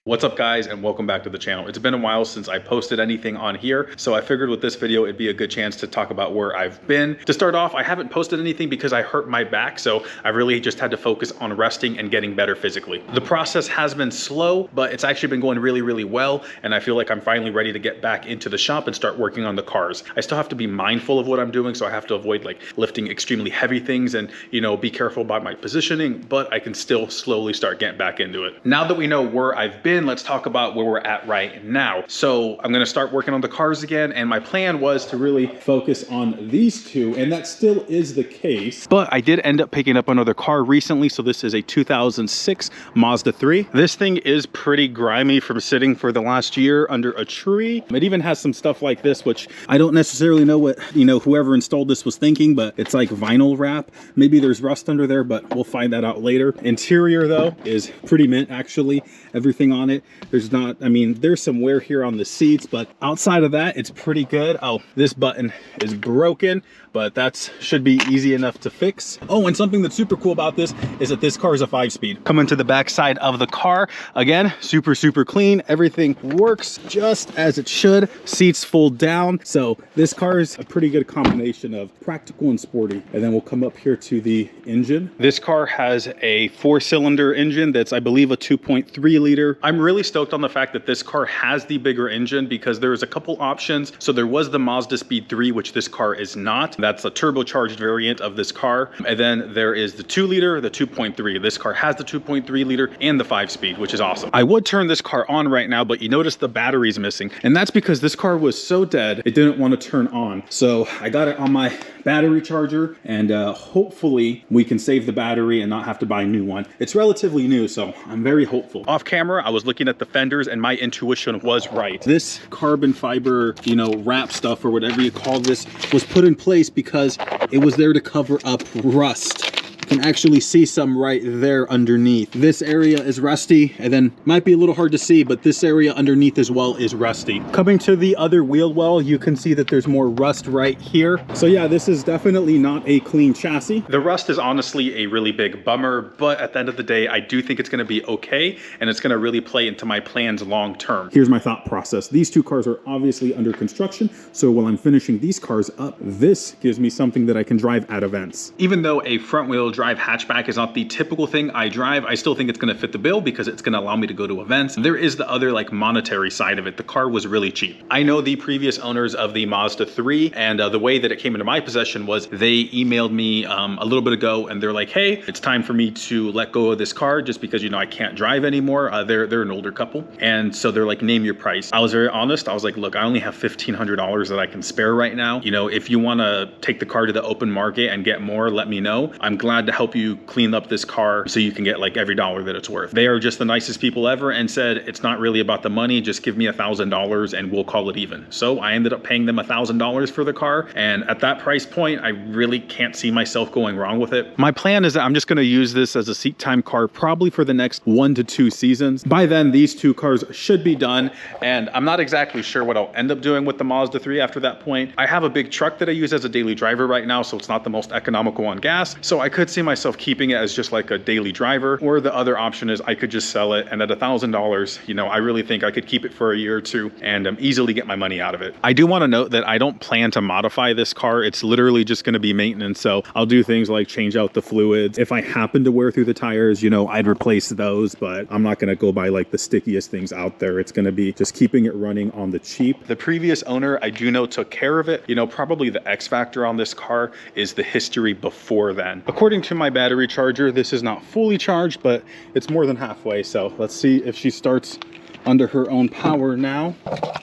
What's up guys, and welcome back to the channel. It's been a while since I posted anything on here, so I figured with this video it'd be a good chance to talk about where I've been. To start off, I haven't posted anything because I hurt my back, so I really just had to focus on resting and getting better physically. The process has been slow, but it's actually been going really well, and I feel like I'm finally ready to get back into the shop and start working on the cars. I still have to be mindful of what I'm doing, so I have to avoid like lifting extremely heavy things and, you know, be careful about my positioning, but I can still slowly start getting back into it. Now that we know where I've been, let's talk about where we're at right now. So I'm gonna start working on the cars again, and my plan was to really focus on these two, and that still is the case. But I did end up picking up another car recently, so this is a 2006 Mazda 3. This thing is pretty grimy from sitting for the last year under a tree. It even has some stuff like this, which I don't necessarily know what, you know, whoever installed this was thinking, but it's like vinyl wrap. Maybe there's rust under there, but we'll find that out later. Interior though is pretty mint actually. Everything on it, there's not, I mean, there's some wear here on the seats, but outside of that, it's pretty good. Oh, this button is broken, but that should be easy enough to fix. Oh, and something that's super cool about this is that this car is a 5-speed. Coming to the back side of the car, again, super clean. Everything works just as it should. Seats fold down. So this car is a pretty good combination of practical and sporty. And then we'll come up here to the engine. This car has a 4-cylinder engine that's, I believe, a 2.3 liter. I'm really stoked on the fact that this car has the bigger engine because there's a couple options. So there was the Mazda Speed 3, which this car is not. That's a turbocharged variant of this car. And then there is the 2 liter, the 2.3. This car has the 2.3 liter and the 5-speed, which is awesome. I would turn this car on right now, but you notice the battery's missing. And that's because this car was so dead, it didn't want to turn on. So I got it on my battery charger, and hopefully we can save the battery and not have to buy a new one. It's relatively new, so I'm very hopeful. Off camera, I was looking at the fenders and my intuition was right. This carbon fiber, you know, wrap stuff or whatever you call this was put in place because it was there to cover up rust. You can actually see some right there underneath. This area is rusty, and then might be a little hard to see, but this area underneath as well is rusty. Coming to the other wheel well, you can see that there's more rust right here. So yeah, this is definitely not a clean chassis. The rust is honestly a really big bummer, but at the end of the day, I do think it's gonna be okay, and it's gonna really play into my plans long term. Here's my thought process. These two cars are obviously under construction, so while I'm finishing these cars up, this gives me something that I can drive at events. Even though a front wheel drive hatchback is not the typical thing I drive, I still think it's gonna fit the bill because it's gonna allow me to go to events. There is the other like monetary side of it. The car was really cheap. I know the previous owners of the Mazda 3, and the way that it came into my possession was they emailed me a little bit ago, and they're like, hey, it's time for me to let go of this car just because, you know, I can't drive anymore. They're an older couple, and so they're like, name your price. I was very honest. I was like, look, I only have $1,500 that I can spare right now. You know, if you wanna take the car to the open market and get more, let me know. I'm glad to help you clean up this car so you can get like every dollar that it's worth. They are just the nicest people ever and said, it's not really about the money, just give me $1,000 and we'll call it even. So I ended up paying them $1,000 for the car, and at that price point, I really can't see myself going wrong with it. My plan is that I'm just gonna use this as a seat time car probably for the next 1 to 2 seasons. By then, these two cars should be done, and I'm not exactly sure what I'll end up doing with the Mazda 3 after that point. I have a big truck that I use as a daily driver right now, so it's not the most economical on gas. So I could see myself keeping it as just like a daily driver, or the other option is I could just sell it, and at $1,000, you know, I really think I could keep it for a year or two and easily get my money out of it. I do want to note that I don't plan to modify this car. It's literally just going to be maintenance, so I'll do things like change out the fluids. If I happen to wear through the tires, you know, I'd replace those, but I'm not going to go buy like the stickiest things out there. It's going to be just keeping it running on the cheap. The previous owner, I do know, took care of it. You know, probably the X factor on this car is the history before then. According to my battery charger, this is not fully charged, but it's more than halfway. So let's see if she starts under her own power now.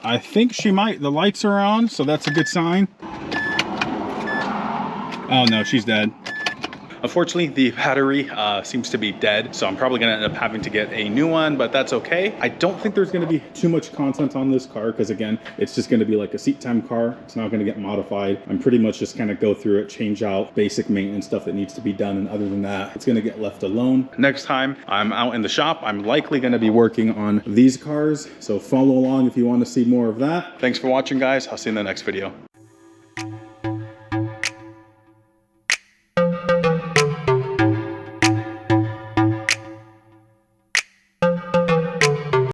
I think she might. The lights are on, so that's a good sign. Oh no, she's dead. Unfortunately, the battery seems to be dead, so I'm probably gonna end up having to get a new one, but that's okay. I don't think there's gonna be too much content on this car because, again, it's just gonna be like a seat time car. It's not gonna get modified. I'm pretty much just kind of go through it, change out basic maintenance stuff that needs to be done, and other than that, it's gonna get left alone. Next time I'm out in the shop, I'm likely gonna be working on these cars, so follow along if you want to see more of that. Thanks for watching, guys. I'll see you in the next video.